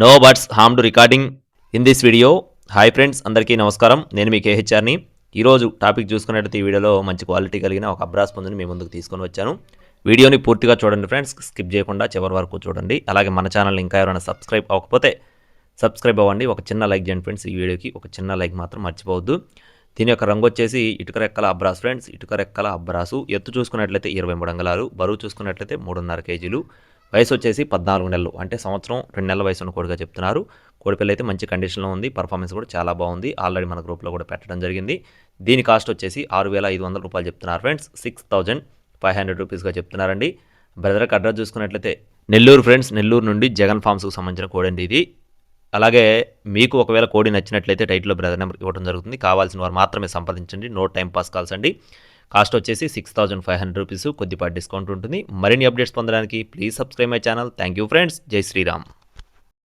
No buts harm to recording in this video. Hi friends, అందరికీ నమస్కారం. నేను మీ కేహెచ్ఆర్ని. ఈరోజు టాపిక్ చూసుకున్నట్లయితే ఈ వీడియోలో మంచి క్వాలిటీ కలిగిన ఒక అబ్రాస్ పుంజుని మీ ముందుకు తీసుకొని వచ్చాను. వీడియోని పూర్తిగా చూడండి ఫ్రెండ్స్, స్కిప్ చేయకుండా చివరి వరకు చూడండి. అలాగే మన ఛానల్ని ఇంకా ఎవరైనా సబ్స్క్రైబ్ అవ్వకపోతే సబ్స్క్రైబ్ అవ్వండి. ఒక చిన్న లైక్ చేయండి ఫ్రెండ్స్. ఈ వీడియోకి ఒక చిన్న లైక్ మాత్రం మర్చిపోవద్దు. దీని యొక్క రంగు వచ్చేసి ఇటుక రెక్కల అబ్రాస్ ఫ్రెండ్స్. ఇటుక రెక్కల అబ్రాసు. ఎత్తు చూసుకున్నట్లయితే 23 అంగుళాలు, బరువు చూసుకున్నట్లయితే 3.5 కేజీలు. వయసు వచ్చేసి 14 నెలలు, అంటే సంవత్సరం 2 నెలల వయసు ఉన్న కోడిగా చెప్తున్నారు. కోడిపిల్ల అయితే మంచి కండిషన్లో ఉంది. పర్ఫార్మెన్స్ కూడా చాలా బాగుంది. ఆల్రెడీ మన గ్రూప్లో కూడా పెట్టడం జరిగింది. దీని కాస్ట్ వచ్చేసి 6,500 రూపాయలు చెప్తున్నారు ఫ్రెండ్స్. 6,500 రూపీస్గా చెప్తున్నారండి. బ్రదర్కి అడ్రస్ చూసుకున్నట్లయితే నెల్లూరు ఫ్రెండ్స్. నెల్లూరు నుండి జగన్ ఫార్మ్స్కి సంబంధించిన కోడి అండి ఇది. అలాగే మీకు ఒకవేళ కోడి నచ్చినట్లయితే టైటిల్లో బ్రదర్ నెంబర్ ఇవ్వడం జరుగుతుంది. కావాల్సిన వారు మాత్రమే సంప్రదించండి. నో టైం పాస్ కాల్స్ అండి. కాస్ట్ వచ్చేసి 6,500 రూపీస్. కొద్దిపాటి డిస్కౌంట్ ఉంటుంది. మరిన్ని అప్డేట్స్ పొందడానికి please subscribe my channel. Thank you friends. జై శ్రీరామ్.